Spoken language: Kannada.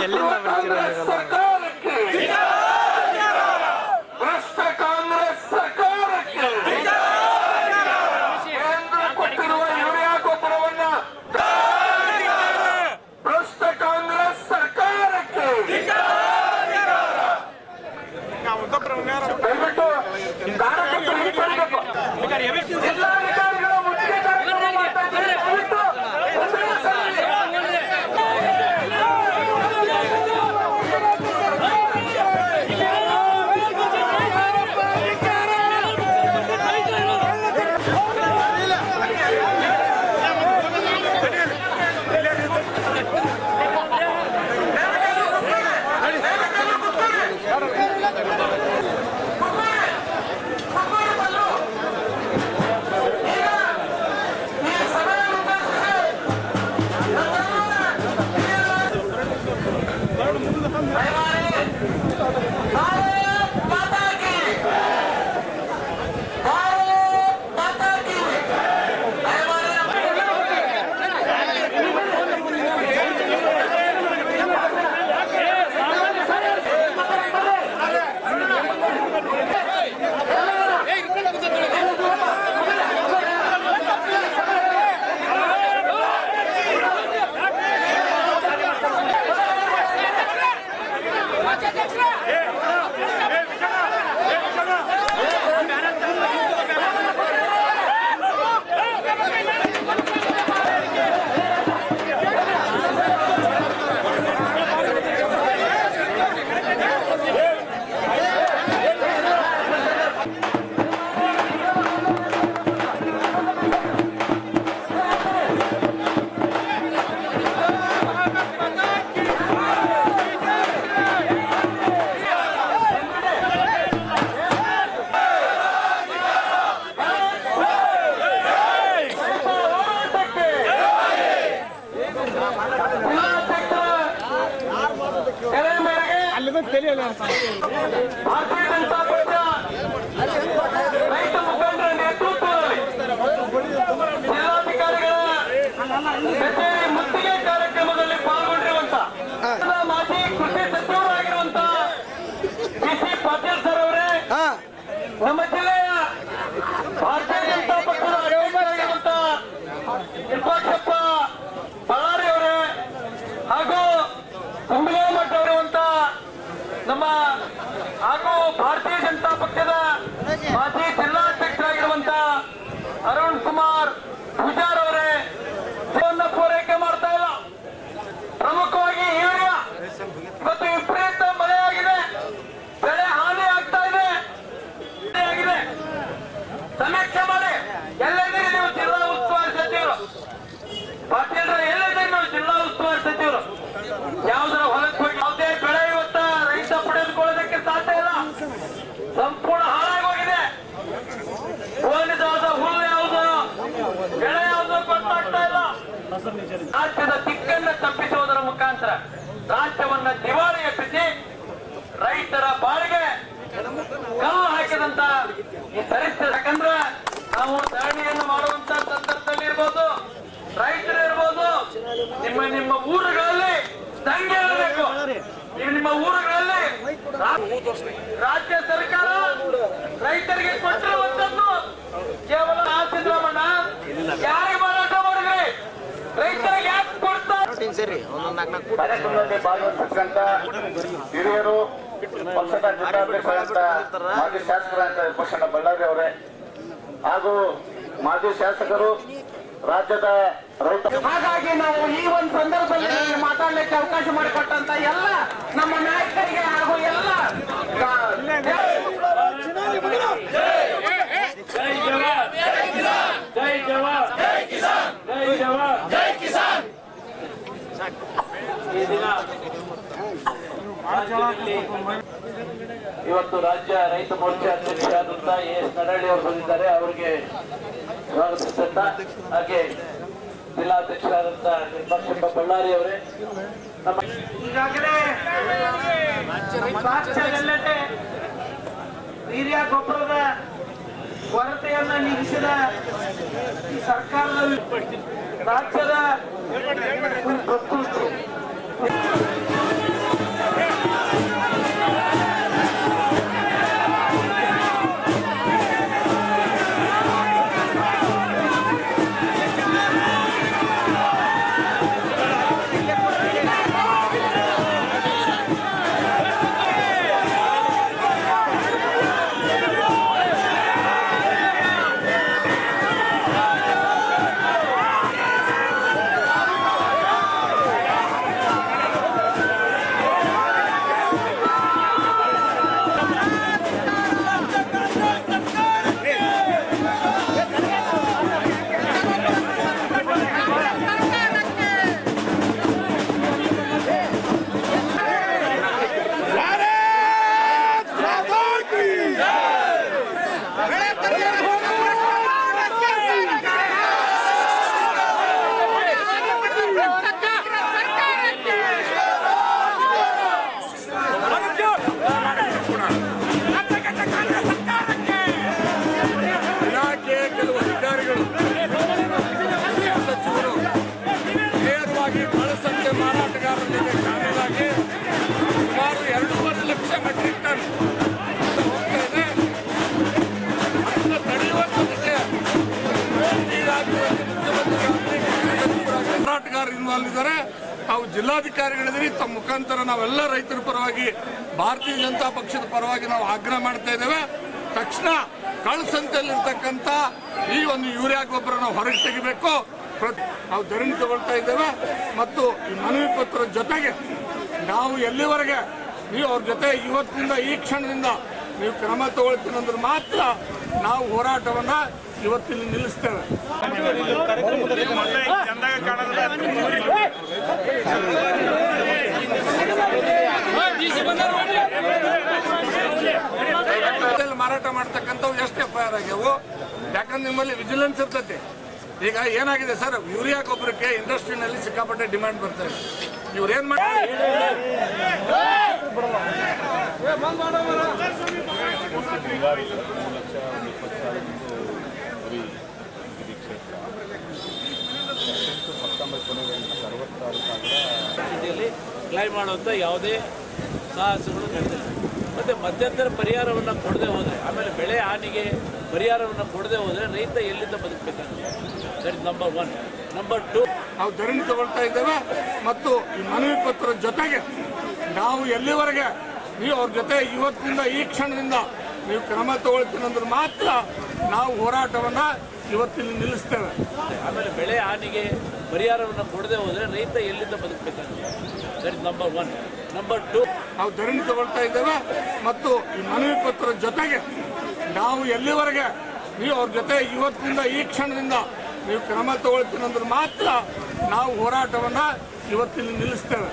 ಎಲ್ಲಿಂದ ಬರ್ತೀರಾ ಭ್ರಷ್ಟ ಕಾಂಗ್ರೆಸ್ ಸರ್ಕಾರಕ್ಕೆ ಕೇಂದ್ರ ಕೊಟ್ಟಿರುವ ಯೂರಿಯಾ ಗೊಬ್ಬರವನ್ನ ಭ್ರಷ್ಟ ಕಾಂಗ್ರೆಸ್ ಸರ್ಕಾರಕ್ಕೆ ದಯವಿಟ್ಟು ಕಾರ್ಯಕರ್ತರು ಹಿಂಪಡಿಬೇಕು. ಜಿಲ್ಲಾಧಿಕಾರಿಗಳ ಮುತ್ತಿಗೆ ಕಾರ್ಯಕ್ರಮ ಮಾಡ್ತಾ ಇದ್ದಾರೆ. ದಯವಿಟ್ಟು ಭಾರತೀಯ ಜನತಾ ಪಕ್ಷ ರೈತ ಮುಖಂಡರ ನೇತೃತ್ವದಲ್ಲಿ ಜಿಲ್ಲಾಧಿಕಾರಿಗಳ ಕಚೇರಿ ಮುತ್ತಿಗೆ ಕಾರ್ಯಕ್ರಮದಲ್ಲಿ ಪಾಲ್ಗೊಂಡಿರುವಂತಹ ಮಾಜಿ ಕೃಷಿ ಸಚಿವರಾಗಿರುವಂತಹ ಸಿ ಪಾಟೀಲ್ ಸರ್ ಅವರೇ, ನಮ್ಮ ಜಿಲ್ಲೆಯ ಭಾರತೀಯ ಜನತಾ ಪಕ್ಷದ ಅಧ್ಯಕ್ಷರಾಗಿರುವಂತಹ ವಿರೂಪಾಕ್ಷಪ್ಪ ಬಳ್ಳಾರಿ ಅವರೇ ಹಾಗೂ ಕುಂಬಿಗೇಮಠ ಅವರಿರುವಂತಹ ನಮ್ಮ ಹಾಗೂ ಭಾರತೀಯ ಜನತಾ ಪಕ್ಷದ ಮಾಜಿ ಜಿಲ್ಲಾಧ್ಯಕ್ಷರಾಗಿರುವಂತಹ ಅರುಣ್ ಕುಮಾರ್ ಪೂಜಾರ್ ಅವರೇ ಪೂರೈಕೆ ಮಾಡ್ತಾ ಇಲ್ಲ. ಪ್ರಮುಖವಾಗಿ ಯೂರಿಯಾ ಇವತ್ತು ವಿಪರೀತ ಮಳೆಯಾಗಿದೆ, ಬೆಳೆ ಹಾನಿ ಆಗ್ತಾ ಇದೆ. ಸಮೀಕ್ಷೆ ಮಾಡಿ ಎಲ್ಲೆಂದರೆ ನೀವು ಜಿಲ್ಲಾ ಉಸ್ತುವಾರಿ ಸಚಿವರು ಪಾಟೀಲ್ ಎಲ್ಲೆಂದರೆ ನೀವು ಜಿಲ್ಲಾ ಉಸ್ತುವಾರಿ ಸಚಿವರು ಯಾವುದರ ಹೊಲಕ್ಕೆ ಹೋಗಿ ಯಾವುದೇ ಬೆಳೆ ಇವತ್ತ ರೈತ ಪಡೆದುಕೊಳ್ಳೋದಕ್ಕೆ ಸಾಧ್ಯ ಇಲ್ಲ. ಸಂಪೂರ್ಣ ಹಾಳಾಗೋಗಿದೆ. ಹೋಲಿದಾದ ಹುಲ್ಲು ಯಾವುದು, ಬೆಳೆ ಯಾವುದು ಗೊತ್ತಾಗ್ತಾ ಇಲ್ಲ. ರಾಜ್ಯದ ದಿಕ್ಕನ್ನು ತಪ್ಪಿಸುವುದರ ಮುಖಾಂತರ ರಾಜ್ಯವನ್ನ ದಿವಾಳಿ ಎಬ್ಬಿಸಿ ರೈತರ ಬಾಳಿಗೆ ಕಲ್ಲು ಹಾಕಿದಂತ ಈ ಪರಿಸ್ಥಿತಿ. ಯಾಕಂದ್ರೆ ನಾವು ಧರಣಿಯನ್ನು ಮಾಡುವಂತ ಸಂದರ್ಭದಲ್ಲಿ ಇರ್ಬೋದು, ರೈತರು ಇರ್ಬೋದು, ನಿಮ್ಮ ಊರುಗಳಲ್ಲಿ ದಂಗೆ ಇರಬೇಕು. ನಿಮ್ಮ ಊರುಗಳಲ್ಲಿ ರಾಜ್ಯ ಸರ್ಕಾರ ರೈತರಿಗೆ ಕೊಟ್ಟಿರುವಂತದ್ದು ಕೇವಲ ಸಿದ್ದರಾಮಣ್ಣ ಯಾರಿಗೆ ಮಾರಾಟ ಮಾಡಿದ್ರಿ, ರೈತರಿಗೆ ಯಾಕೆ ಕೊಡ್ತಾರೆ? ಕಾರ್ಯಕ್ರಮದಲ್ಲಿ ಭಾಗವಹಿಸಿದಂತ ಹಿರಿಯರು, ಪಕ್ಷದ ಜಿಲ್ಲಾಧ್ಯಕ್ಷರಾದಂತ ಮಾಜಿ ಶಾಸಕರಾದಂತ ವಿರೂಪಾಕ್ಷಪ್ಪ ಬಳ್ಳಾರಿ ಅವರೇ ಹಾಗೂ ಮಾಜಿ ಶಾಸಕರು, ರಾಜ್ಯದ ರೈತ. ಹಾಗಾಗಿ ನಾವು ಈ ಒಂದು ಸಂದರ್ಭದಲ್ಲಿ ಮಾತಾಡಲಿಕ್ಕೆ ಅವಕಾಶ ಮಾಡಿಕೊಟ್ಟಂತ ಎಲ್ಲ ನಮ್ಮ ನಾಯಕರಿಗೆ ಹಾಗೂ ಎಲ್ಲ ಇವತ್ತು ರಾಜ್ಯ ರೈತ ಮೋರ್ಚಾ ಅಧ್ಯಕ್ಷರಾದಂತ ಎಸ್ ನರಹಳ್ಳಿ ಅವರು ಬಂದಿದ್ದಾರೆ. ಅವರಿಗೆ ಸ್ವಾಗತಿಸುತ್ತ ಹಾಗೆ ಜಿಲ್ಲಾಧ್ಯಕ್ಷರಾದಂತ ವಿರೂಪಾಕ್ಷಪ್ಪ ಬಳ್ಳಾರಿ ಅವರೇ, ಈಗಾಗಲೇ ರಾಜ್ಯದೆಲ್ಲೆಡೆ ಯೂರಿಯಾ ಗೊಬ್ಬರದ ಕೊರತೆಯನ್ನ ನೀಗಿಸಿದ ಈ ಸರ್ಕಾರದಲ್ಲಿ ರಾಜ್ಯದ ಈ ಕಳಸಂತೆ ಮಾರಾಟಗಾರರಿಗೆ ಶಾಮೀಲಾಗಿ ಸುಮಾರು 2.5 ಲಕ್ಷ ಮೆಟ್ರಿಕ್ ಟನ್ ಹೋಗ್ತಾ ಇದೆ. ಅದನ್ನು ತಡೆಯುವಂಥದ್ದಕ್ಕೆ ಈ ರಾಜ್ಯದಲ್ಲಿ ಮುಖ್ಯಮಂತ್ರಿಗಳಾಗಲಿ ಕೃಷಿ ಸಚಿವರಾಗಲಿ ಮಾರಾಟಗಾರರು ಇನ್ವಾಲ್ವ್ ಇದ್ದಾರೆ. ನಾವು ಜಿಲ್ಲಾಧಿಕಾರಿಗಳಿದ್ದೀವಿ. ತಮ್ಮ ಮುಖಾಂತರ ನಾವೆಲ್ಲ ರೈತರ ಪರವಾಗಿ ಭಾರತೀಯ ಜನತಾ ಪಕ್ಷದ ಪರವಾಗಿ ನಾವು ಆಗ್ರಹ ಮಾಡ್ತಾ ಇದ್ದೇವೆ. ತಕ್ಷಣ ಕಳಸಂತೆಯಲ್ಲಿರ್ತಕ್ಕಂಥ ಈ ಒಂದು ಯೂರಿಯಾ ಗೊಬ್ಬರ ನಾವು ಹೊರಗೆ ತೆಗಿಬೇಕು. ನಾವು ಧರಣಿ ತಗೊಳ್ತಾ ಇದ್ದೇವೆ ಮತ್ತು ಈ ಮನವಿ ಪತ್ರದ ಜೊತೆಗೆ ನಾವು ಎಲ್ಲಿವರೆಗೆ ನೀವು ಅವ್ರ ಜೊತೆ ಇವತ್ತಿನಿಂದ ಈ ಕ್ಷಣದಿಂದ ನೀವು ಕ್ರಮ ತಗೊಳ್ತೀನಿ ಅಂದ್ರೆ ಮಾತ್ರ ನಾವು ಹೋರಾಟವನ್ನ ಇವತ್ತಿಲ್ಲಿ ನಿಲ್ಲಿಸ್ತೇವೆ. ಮಾರಾಟ ಮಾಡ್ತಕ್ಕಂಥವು ಎಷ್ಟು FIR ಆಗ್ಯಾವು? ಯಾಕಂದ್ರೆ ನಿಮ್ಮಲ್ಲಿ ವಿಜಿಲೆನ್ಸ್ ಇರ್ತೈತಿ. ಈಗ ಏನಾಗಿದೆ ಸರ್, ಯೂರಿಯಾ ಗೊಬ್ಬರಕ್ಕೆ ಇಂಡಸ್ಟ್ರಿನಲ್ಲಿ ಸಿಕ್ಕಾಪಟ್ಟೆ ಡಿಮ್ಯಾಂಡ್ ಬರ್ತಾ ಇದೆ. ಇವ್ರೇನ್ ಮಾಡ್ತಾರೆ? ಕ್ಲೈಮ್ ಮಾಡುವಂಥ ಯಾವುದೇ ಸಾಹಸಗಳು ನಡೆದಿಲ್ಲ. ಮತ್ತು ಮಧ್ಯಂತರ ಪರಿಹಾರವನ್ನು ಕೊಡದೆ ಹೋದರೆ, ಆಮೇಲೆ ಬೆಳೆ ಹಾನಿಗೆ ಪರಿಹಾರವನ್ನು ಕೊಡದೆ ಹೋದರೆ ರೈತ ಎಲ್ಲಿಂದ ಬದುಕಬೇಕಾಗುತ್ತೆ? That is number 1. ನಂಬರ್ 2, ನಾವು ಧರಣಿ ತಗೊಳ್ತಾ ಇದ್ದೇವೆ ಮತ್ತು ಈ ಮನವಿ ಪತ್ರದ ಜೊತೆಗೆ ನಾವು ಎಲ್ಲಿವರೆಗೆ ನೀವು ಅವ್ರ ಜೊತೆ ಇವತ್ತಿನಿಂದ ಈ ಕ್ಷಣದಿಂದ ನೀವು ಕ್ರಮ ತಗೊಳ್ತೀನಿ ಅಂದ್ರೆ ಮಾತ್ರ ನಾವು ಹೋರಾಟವನ್ನ ಇವತ್ತಿಲ್ಲಿ ನಿಲ್ಲಿಸ್ತೇವೆ. ಆಮೇಲೆ ಬೆಳೆ ಹಾನಿಗೆ ಪರಿಹಾರವನ್ನು ಕೊಡದೆ ಹೋದರೆ ರೈತ ಎಲ್ಲಿಂದ ಬದುಕಬೇಕಾಗುತ್ತೆ? That is number 1. ನಂಬರ್ 2, ನಾವು ಧರಣಿ ತಗೊಳ್ತಾ ಇದ್ದೇವೆ ಮತ್ತು ಈ ಮನವಿ ಪತ್ರದ ಜೊತೆಗೆ ನಾವು ಎಲ್ಲಿವರೆಗೆ ನೀವು ಅವ್ರ ಜೊತೆ ಇವತ್ತಿನಿಂದ ಈ ಕ್ಷಣದಿಂದ ನೀವು ಕ್ರಮ ತಗೊಳ್ತೀನಿ ಅಂದ್ರೆ ಮಾತ್ರ ನಾವು ಹೋರಾಟವನ್ನ ಇವತ್ತಿಲ್ಲಿ ನಿಲ್ಲಿಸ್ತೇವೆ.